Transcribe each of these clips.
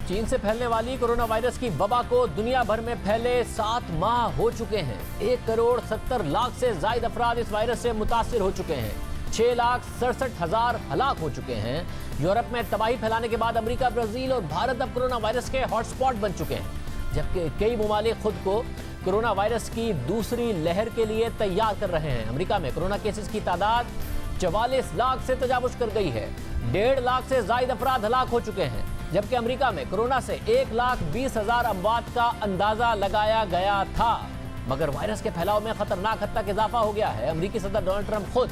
चीन से फैलने वाली कोरोना वायरस की वबा को दुनिया भर में फैले 7 माह हो चुके हैं। 1,70,00,000 से ज्यादा अफराद इस वायरस से मुतासिर हो चुके हैं। 6,67,000 हलाक हो चुके हैं। यूरोप में तबाही फैलाने के बाद अमेरिका, ब्राजील और भारत अब कोरोना वायरस के हॉटस्पॉट बन चुके हैं, जबकि कई ममालिक खुद को कोरोना वायरस की दूसरी लहर के लिए तैयार कर रहे हैं। अमेरिका में कोरोना केसेस की तादाद 44 लाख से तजावुज कर गई है। 1.5 लाख से ज्यादा अफराद हलाक हो चुके हैं, जबकि अमेरिका में कोरोना से 1,20,000 अमवात का अंदाजा लगाया गया था। मगर वायरस के फैलाव में खतरनाक हद तक इजाफा हो गया है। अमेरिकी सदर डोनाल्ड ट्रंप खुद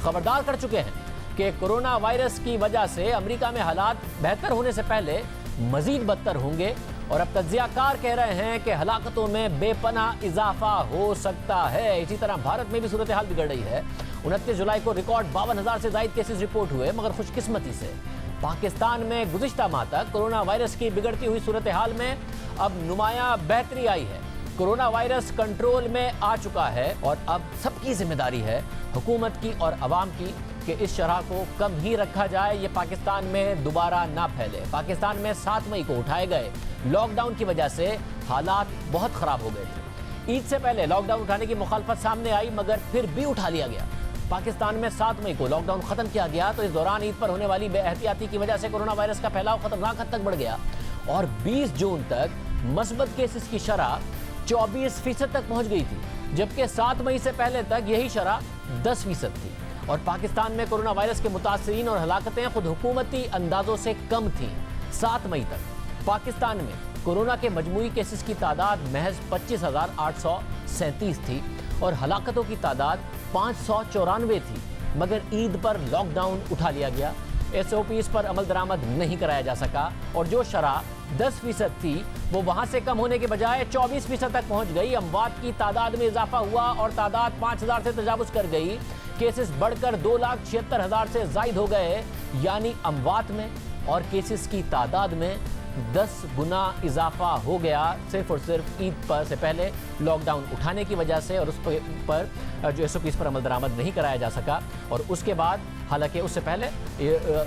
खबरदार कर चुके हैं कि कोरोना वायरस की वजह से अमेरिका में हालात बेहतर होने से पहले मजीद बदतर होंगे, और अब तज्जियाकार कह रहे हैं कि हलाकतों में बेपनाह इजाफा हो सकता है। इसी तरह भारत में भी सूरत हाल बिगड़ रही है। 29 जुलाई को रिकॉर्ड 52,000 से ज्यादा केसेस रिपोर्ट हुए, मगर खुशकिस्मती से पाकिस्तान में गुज़िश्ता माह तक कोरोना वायरस की बिगड़ती हुई सूरत हाल में अब नुमाया बेहतरी आई है। कोरोना वायरस कंट्रोल में आ चुका है और अब सबकी जिम्मेदारी है, हुकूमत की और अवाम की, कि इस शरह को कम ही रखा जाए, ये पाकिस्तान में दोबारा ना फैले। पाकिस्तान में 7 मई को उठाए गए लॉकडाउन की वजह से हालात बहुत ख़राब हो गए थे। ईद से पहले लॉकडाउन उठाने की मुखालफत सामने आई, मगर फिर भी उठा लिया गया। पाकिस्तान में 7 मई को लॉकडाउन खत्म किया गया, तो इस दौरान ईद पर होने वाली बेएहतियाती की वजह से कोरोना वायरस का फैलाव खतरनाक हद तक बढ़ गया और 20 जून तक मस्बत केसेस की शरह 24% तक पहुंच गई थी, जबकि 7 मई से पहले तक यही शरह 10% थी। और पाकिस्तान में कोरोना वायरस के मुतासरीन और हलाकतें खुद हुकूमती अंदाजों से कम थी। 7 मई तक पाकिस्तान में कोरोना के मजमूई केसेस की तादाद महज 25,837 थी और हलाकतों की तादाद 594 थी, मगर ईद पर लॉकडाउन उठा लिया गया। SOPs पर अमल दरामद नहीं कराया जा सका और जो शरह 10% थी वो वहां से कम होने के बजाय 24% तक पहुंच गई। अमवात की तादाद में इजाफा हुआ और तादाद 5,000 से तजावुज कर गई। केसेस बढ़कर 2,76,000 से जायद हो गए, यानी अमवात में और केसेस की तादाद में 10 गुना इजाफा हो गया, सिर्फ और सिर्फ ईद पर से पहले लॉकडाउन उठाने की वजह से, और उस पर जो SOPs पर अमल दरामद नहीं कराया जा सका। और उसके बाद, हालांकि उससे पहले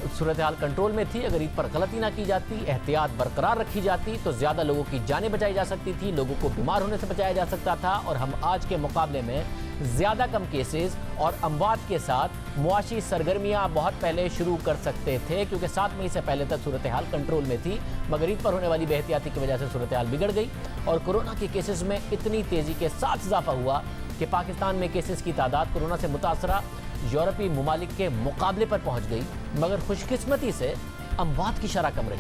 सूरत हाल कंट्रोल में थी, अगर ईद पर गलती ना की जाती, एहतियात बरकरार रखी जाती, तो ज़्यादा लोगों की जानें बचाई जा सकती थी, लोगों को बीमार होने से बचाया जा सकता था, और हम आज के मुकाबले में ज़्यादा कम केसेस और अमवात के साथ मुआशी सरगर्मियाँ बहुत पहले शुरू कर सकते थे, क्योंकि 7 मई से पहले तक सूरत हाल कंट्रोल में थी। मगर ईद पर होने वाली बेहतियाती की वजह से सूरत हाल बिगड़ गई और कोरोना के केसेस में इतनी तेज़ी के साथ इजाफा हुआ कि पाकिस्तान में केसेस की तादाद कोरोना से मुतासरा यूरोपीय ममालिक के मुकाबले पर पहुंच गई, मगर खुशकिस्मती से अमवात की शरह कम रही।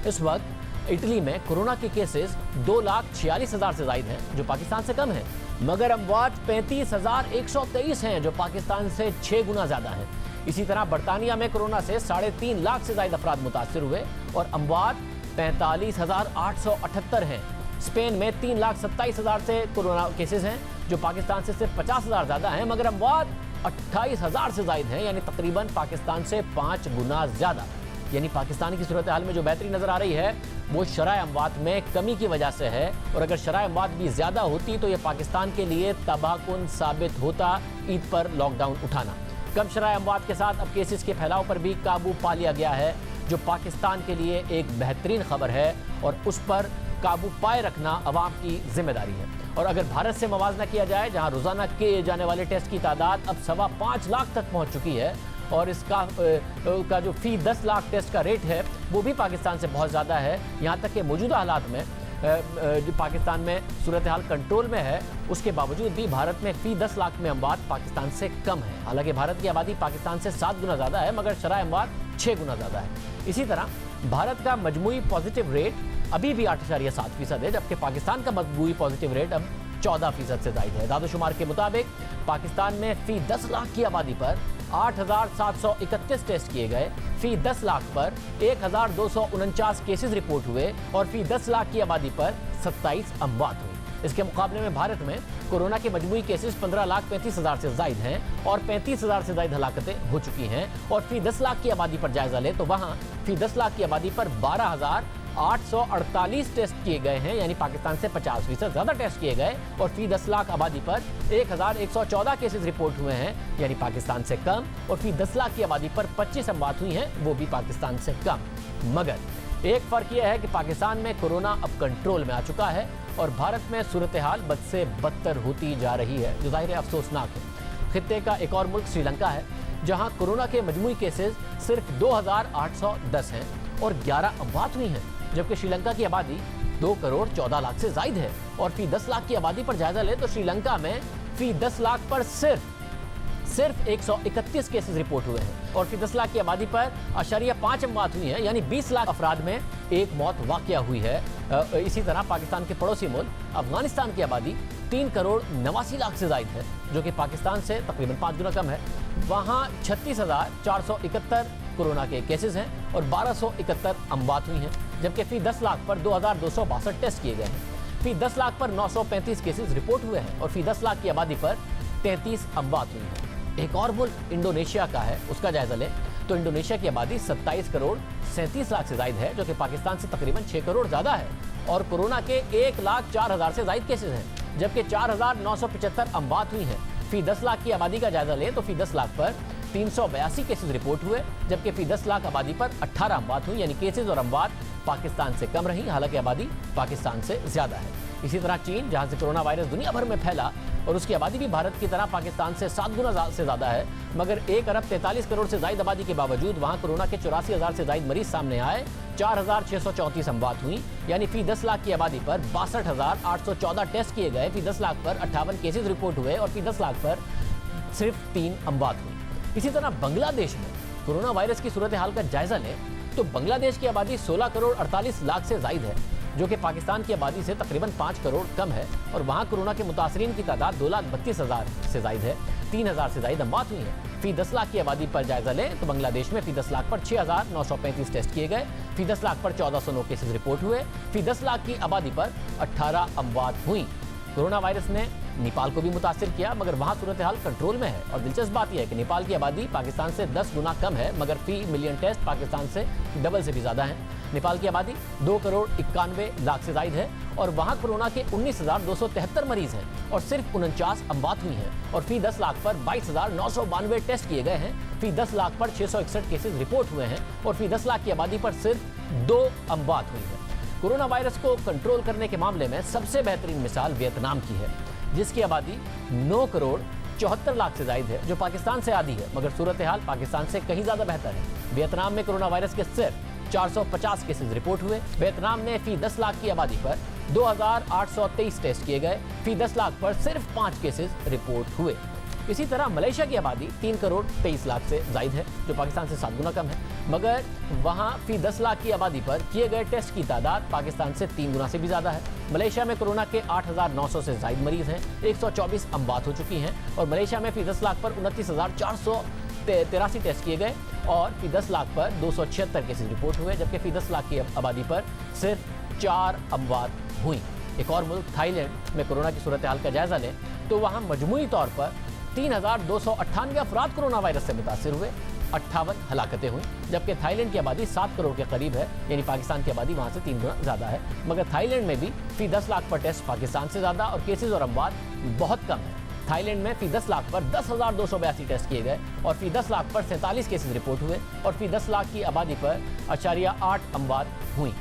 इस वक्त इटली में कोरोना के केसेस 2,46,000 से ज्यादा हैं, जो पाकिस्तान से कम है, मगर अमवात 35,123 हैं, जो पाकिस्तान से 6 गुना ज़्यादा हैं। इसी तरह बरतानिया में कोरोना से 3.5 लाख से ज्यादा अफराद मुतासिर हुए और अमवात 45,878 हैं। स्पेन में 3,27,000 से कोरोना केसेस हैं, जो पाकिस्तान से सिर्फ 50,000 ज़्यादा हैं, मगर अमवात 28,000 से ज्यादा हैं, यानी तकरीबन पाकिस्तान से 5 गुना ज़्यादा। यानी पाकिस्तान की सूरत हाल में जो बेहतरी नज़र आ रही है वो शरह अमवात में कमी की वजह से है, और अगर शरह अमवात भी ज़्यादा होती तो ये पाकिस्तान के लिए तबाहकुन साबित होता ईद पर लॉकडाउन उठाना। कम शरह अमवात के साथ अब केसेस के फैलाव पर भी काबू पा लिया गया है, जो पाकिस्तान के लिए एक बेहतरीन खबर है, और उस पर काबू पाए रखना अवाम की जिम्मेदारी है। और अगर भारत से मवाजना किया जाए, जहां रोज़ाना किए जाने वाले टेस्ट की तादाद अब 5.25 लाख तक पहुंच चुकी है, और इसका का जो फी 10 लाख टेस्ट का रेट है वो भी पाकिस्तान से बहुत ज़्यादा है। यहाँ तक कि मौजूदा हालात में जो पाकिस्तान में सूरत हाल कंट्रोल में है, उसके बावजूद भी भारत में फी 10 लाख में अमवात पाकिस्तान से कम है। हालांकि भारत की आबादी पाकिस्तान से 7 गुना ज़्यादा है, मगर शरह अमवात 6 गुना ज़्यादा है। इसी तरह भारत का मजमूई पॉजिटिव रेट अभी भी 8.7% है, जबकि पाकिस्तान का मजमूई पॉजिटिव रेट अब 14% से ज़ायद है। दादोशुमार के मुताबिक पाकिस्तान में फी 10 लाख की आबादी पर 8,731 टेस्ट किए गए, फी 10 लाख पर 1,249 केसेस रिपोर्ट हुए और फी 10 लाख की आबादी पर 27 अमवात हुई। इसके मुकाबले में भारत में कोरोना के मजमूई केसेस 15,35,000 से जायद हैं और 35,000 से जायद हलाकतें हो चुकी हैं, और फी 10 लाख की आबादी पर जायजा ले तो वहाँ फी 10 लाख की आबादी पर 12,848 टेस्ट किए गए हैं, यानी पाकिस्तान से 50% ज़्यादा टेस्ट किए गए, और फी 10 लाख आबादी पर 1,114 केसेस रिपोर्ट हुए हैं, यानी पाकिस्तान से कम, और फी 10 लाख की आबादी पर 25 अमवात हुई हैं, वो भी पाकिस्तान से कम। मगर एक फर्क यह है कि पाकिस्तान में कोरोना अब कंट्रोल में आ चुका है और भारत में सूरत हाल बद से बदतर होती जा रही है, जो जाहिर अफसोसनाक है। खित्ते का एक और मुल्क श्रीलंका है, जहां कोरोना के मजमूई केसेस सिर्फ 2810 हैं और 11 अमवात हुई हैं, जबकि श्रीलंका की आबादी 2 करोड़ 14 लाख से जायद है। और फी 10 लाख की आबादी पर जायजा ले तो श्रीलंका में फी 10 लाख पर सिर्फ 131 केसेस रिपोर्ट हुए हैं और फी 10 लाख की आबादी पर 0.5 अमवात हुई हैं, यानी 20 लाख अफराद में एक मौत वाकया हुई है। इसी तरह पाकिस्तान के पड़ोसी मुल्क अफगानिस्तान की आबादी 3 करोड़ 89 लाख से जायद है, जो कि पाकिस्तान से तकरीबन 5 गुना कम है। वहाँ 36,471 कोरोना के केसेस हैं और 1271 अमवात हुई हैं, जबकि फी 10 लाख पर 2,262 टेस्ट किए गए हैं। फी 10 लाख पर 935 केसेस रिपोर्ट हुए हैं और फी 10 लाख की आबादी पर 33 अमवात हुई हैं। एक और मुल्क इंडोनेशिया का है, उसका जायजा लें तो इंडोनेशिया की आबादी 27 करोड़ 37 लाख से जायद है, जो कि पाकिस्तान से तकरीबन 6 करोड़ ज़्यादा है और कोरोना के 1,04,000 से जायद केसेस हैं, जबकि 4,975 अमवात हुई हैं। फी 10 लाख की आबादी का जायजा लें तो फी 10 लाख पर 382 केसेस रिपोर्ट हुए, जबकि फी 10 लाख आबादी पर 18 अमवात हुई, यानी केसेस और अमवात पाकिस्तान से कम रही, हालांकि आबादी पाकिस्तान से ज़्यादा है। इसी तरह चीन, जहां से कोरोना वायरस दुनिया भर में फैला और उसकी आबादी भी भारत की तरह पाकिस्तान से 7 गुना से ज़्यादा है, मगर 1 अरब 43 करोड़ से ज़ायद आबादी के बावजूद वहां कोरोना के 84,000 से ज़ायद मरीज सामने आए, 4,634 अमवात हुई, यानी फी 10 लाख की आबादी पर 62,814 टेस्ट किए गए, फी 10 लाख पर 58 केसेज रिपोर्ट हुए और फी 10 लाख पर सिर्फ 3 अमवात हुई। इसी तरह बांग्लादेश में कोरोना वायरस की सूरत हाल का जायजा लें तो बांग्लादेश की आबादी 16 करोड़ 48 लाख से जायद है, जो कि पाकिस्तान की आबादी से तकरीबन 5 करोड़ कम है और वहाँ कोरोना के मुतासरीन की तादाद 2,32,000 से जायद है, 3,000 से जायद अमवात हुई है। फी 10 लाख की आबादी पर जायजा लें तो बांग्लादेश में फी 10 लाख पर 6,935 टेस्ट किए गए, फी 10 लाख पर 1,409 केसेस रिपोर्ट हुए, फी 10 लाख की आबादी पर 18 अमवात हुई। कोरोना वायरस ने नेपाल को भी मुतासिर किया, मगर वहाँ सूरत हाल कंट्रोल में है और दिलचस्प बात यह है कि नेपाल की आबादी पाकिस्तान से 10 गुना कम है, मगर फी मिलियन टेस्ट पाकिस्तान से डबल से भी ज़्यादा है। नेपाल की आबादी 2 करोड़ 91 लाख से जायद है और वहाँ कोरोना के 19,273 मरीज हैं और सिर्फ 49 अमवात हुई हैं और फी 10 लाख पर 22,992 टेस्ट किए गए हैं, फी 10 लाख पर 661 केसेस रिपोर्ट हुए हैं और फी 10 लाख की आबादी पर सिर्फ 2 अमवात हुई है। कोरोना वायरस को कंट्रोल करने के मामले में सबसे बेहतरीन मिसाल वियतनाम की है, जिसकी आबादी 9 करोड़ 74 लाख से जायद है, जो पाकिस्तान से आधी है, मगर सूरत हाल पाकिस्तान से कहीं ज़्यादा बेहतर है। वियतनाम में कोरोना वायरस के सिर्फ 450 केसेस रिपोर्ट हुए। वियतनाम ने फी 10 लाख की आबादी पर 2,823 टेस्ट किए गए, फी 10 लाख पर सिर्फ 5 केसेस रिपोर्ट हुए। इसी तरह मलेशिया की आबादी 3 करोड़ 23 लाख से जायद है, जो पाकिस्तान से 7 गुना कम है, मगर वहाँ फी 10 लाख की आबादी पर किए गए टेस्ट की तादाद पाकिस्तान से 3 गुना से भी ज़्यादा है। मलेशिया में कोरोना के 8,900 से जायद मरीज हैं, 124 अमवात हो चुकी हैं और मलेशिया में फी 10 लाख पर 29,483 टेस्ट किए गए और फी 10 लाख पर 276 केसेस रिपोर्ट हुए, जबकि फी 10 लाख की आबादी पर सिर्फ 4 अमवात हुई। एक और मुल्क थाईलैंड में कोरोना की सूरत हाल का जायजा लें तो वहाँ मजमूई तौर पर 3,298 अफराद कोरोना वायरस से मुतासिर हुए, 58 हलाकतें हुई, जबकि थाईलैंड की आबादी 7 करोड़ के करीब है, यानी पाकिस्तान की आबादी वहाँ से 3 गुना ज़्यादा है, मगर थाईलैंड में भी फी 10 लाख पर टेस्ट पाकिस्तान से ज़्यादा और केसेस और अमवात बहुत कम है। थाईलैंड में फी 10 लाख पर 10,282 टेस्ट किए गए और फी 10 लाख पर 47 केसेस रिपोर्ट हुए और फी 10 लाख की आबादी पर 0.8 अमवात हुई।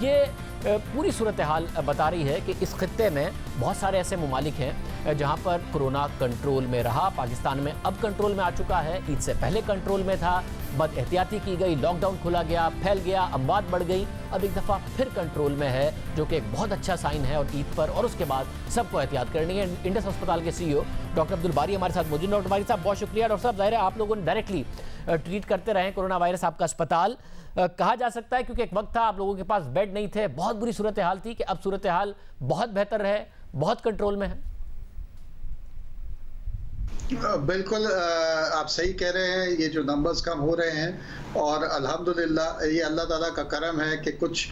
ये पूरी सूरत हाल बता रही है कि इस खित्ते में बहुत सारे ऐसे ममालिक हैं जहां पर कोरोना कंट्रोल में रहा। पाकिस्तान में अब कंट्रोल में आ चुका है, ईद से पहले कंट्रोल में था, बद एहतियाती की गई, लॉकडाउन खोला गया, फैल गया, अमवात बढ़ गई, अब एक दफ़ा फिर कंट्रोल में है, जो कि एक बहुत अच्छा साइन है। और ईद पर और उसके बाद सबको एहतियात करनी है। इंडस अस्पताल के CEO डॉक्टर अब्दुल बारी हमारे साथ मौजूद। डॉक्टर बारी साहब बहुत शुक्रिया। डॉक्टर साहब, जाहिर है आप लोगों ने डायरेक्टली ट्रीट करते रहे कोरोना वायरस, आपका अस्पताल कहा जा सकता है क्योंकि एक वक्त था आप लोगों के पास बेड नहीं थे, बहुत बुरी सूरत हाल थी, कि अब सूरत हाल बहुत बेहतर है, बहुत कंट्रोल में है? बिल्कुल आप सही कह रहे हैं, ये जो नंबर्स कम हो रहे हैं और अल्हम्दुलिल्लाह ये अल्लाह ताला का करम है कि कुछ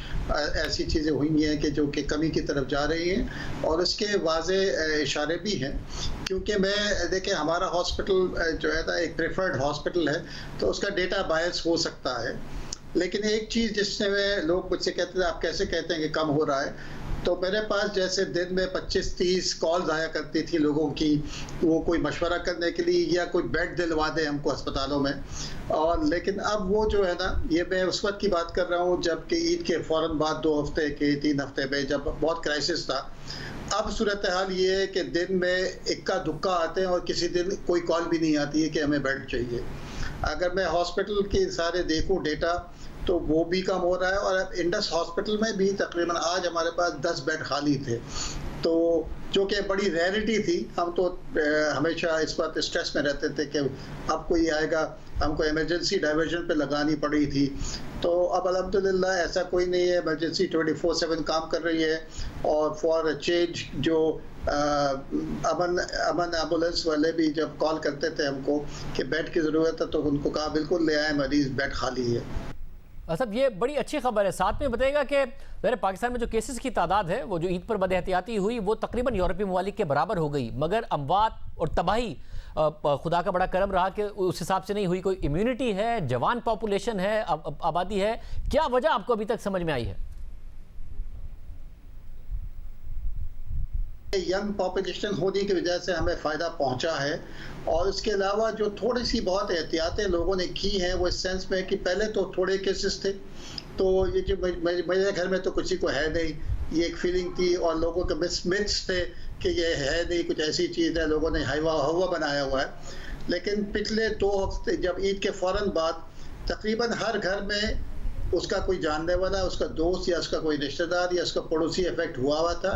ऐसी चीज़ें हुई हैं कि जो कि कमी की तरफ जा रही हैं और उसके वाज़े इशारे भी हैं। क्योंकि मैं देखिए, हमारा हॉस्पिटल जो है ना एक प्रेफर्ड हॉस्पिटल है, तो उसका डेटा बायस हो सकता है, लेकिन एक चीज़ जिससे लोग मुझसे कहते थे आप कैसे कहते हैं कि कम हो रहा है, तो मेरे पास जैसे दिन में 25-30 कॉल्स आया करती थी लोगों की, वो कोई मशवरा करने के लिए या कोई बेड दिलवा दे हमको अस्पतालों में। और लेकिन अब वो जो है ना, ये मैं उस वक्त की बात कर रहा हूँ जबकि ईद के फ़ौरन बाद 2 हफ्ते के 3 हफ्ते में जब बहुत क्राइसिस था। अब सूरत हाल ये है कि दिन में इक्का दुक्का आते हैं और किसी दिन कोई कॉल भी नहीं आती है कि हमें बेड चाहिए। अगर मैं हॉस्पिटल के सारे देखूँ डेटा तो वो भी कम हो रहा है, और अब इंडस हॉस्पिटल में भी तकरीबन आज हमारे पास 10 बेड खाली थे, तो जो कि बड़ी रेयरिटी थी। हम तो हमेशा इस बात स्ट्रेस में रहते थे कि अब कोई आएगा, हमको इमरजेंसी डाइवर्जन पे लगानी पड़ी थी। तो अब अल्हम्दुलिल्लाह ऐसा कोई नहीं है, इमरजेंसी 24/7 काम कर रही है। और फॉर चेंज जो अमन एम्बुलेंस वाले भी जब कॉल करते थे हमको कि बेड की ज़रूरत है तो उनको कहा बिल्कुल ले आए मरीज़, बेड खाली है। असद, ये बड़ी अच्छी खबर है। साथ में बताएगा कि मेरे पाकिस्तान में जो केसेस की तादाद है वो जो ईद पर बदएहतियाती हुई वो तकरीबन यूरोपीय ममालिक के बराबर हो गई, मगर अमवात और तबाही खुदा का बड़ा करम रहा कि उस हिसाब से नहीं हुई। कोई इम्यूनिटी है, जवान पॉपुलेशन है, आबादी है, क्या वजह आपको अभी तक समझ में आई है? यंग पॉपुलेशन होने की वजह से हमें फ़ायदा पहुंचा है, और इसके अलावा जो थोड़ी सी बहुत एहतियातें लोगों ने की हैं वो इस सेंस में कि पहले तो थोड़े केसेस थे, तो ये जो मेरे घर में तो किसी को है नहीं, ये एक फीलिंग थी, और लोगों के मिथ्स थे कि ये है नहीं, कुछ ऐसी चीज़ है, लोगों ने हवा बनाया हुआ है। लेकिन पिछले 2 हफ्ते जब ईद के फ़ौरन बाद तकरीबन हर घर में उसका कोई जानने वाला, उसका दोस्त या उसका कोई रिश्तेदार या उसका पड़ोसी इफेक्ट हुआ था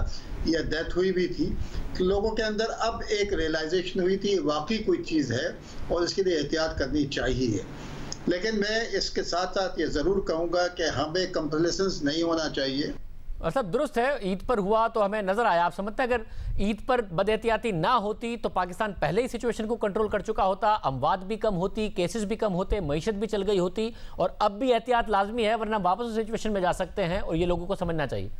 या डेथ हुई भी थी, तो लोगों के अंदर अब एक रियलाइजेशन हुई थी वाकई कोई चीज़ है और इसके लिए एहतियात करनी चाहिए। लेकिन मैं इसके साथ साथ ये ज़रूर कहूँगा कि हमें कंप्लेसेंस नहीं होना चाहिए। और सब दुरुस्त है, ईद पर हुआ तो हमें नजर आया। आप समझते हैं अगर ईद पर बदएहतियाती ना होती तो पाकिस्तान पहले ही सिचुएशन को कंट्रोल कर चुका होता, अमवात भी कम होती, केसेस भी कम होते, मईशत भी चल गई होती, और अब भी एहतियात लाजमी है वरना वापस उस सिचुएशन में जा सकते हैं, और ये लोगों को समझना चाहिए।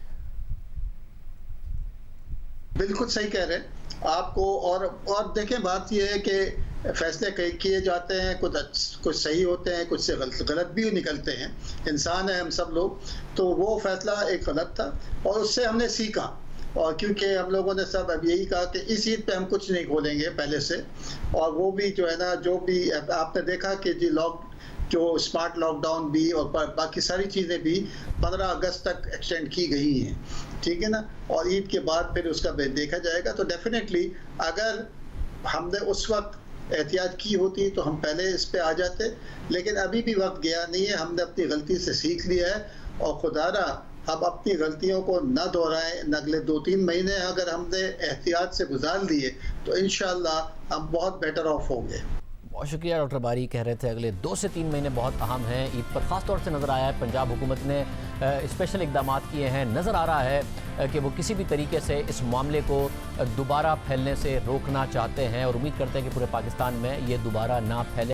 बिल्कुल सही कह रहे हैं आपको। और देखें, बात यह है कि फैसले किए जाते हैं, कुछ सही होते हैं, कुछ से गलत भी निकलते हैं, इंसान है हम सब लोग। तो वो फैसला एक गलत था और उससे हमने सीखा, और क्योंकि हम लोगों ने सब अब यही कहा कि इस ईद पे हम कुछ नहीं खोलेंगे पहले से। और वो भी जो है ना, जो भी आपने देखा कि जो स्मार्ट लॉकडाउन भी और बाकी सारी चीज़ें भी 15 अगस्त तक एक्सटेंड की गई हैं, ठीक है ना। और ईद के बाद फिर उसका देखा जाएगा। तो डेफिनेटली अगर हमने उस वक्त एहतियात की होती तो हम पहले इस पे आ जाते, लेकिन अभी भी वक्त गया नहीं है, हमने अपनी गलती से सीख लिया है, और खुदारा हम अपनी गलतियों को न दोहराएं। अगले 2-3 महीने अगर हमने एहतियात से गुजार लिए तो इंशाअल्लाह हम बहुत बेटर ऑफ होंगे। बहुत शुक्रिया डॉक्टर बारी। कह रहे थे अगले 2 से 3 महीने बहुत अहम हैं। ईद पर ख़ास तौर से नज़र आया है पंजाब हुकूमत ने स्पेशल इकदाम किए हैं। नज़र आ रहा है कि वो किसी भी तरीके से इस मामले को दोबारा फैलने से रोकना चाहते हैं, और उम्मीद करते हैं कि पूरे पाकिस्तान में ये दोबारा ना फैले।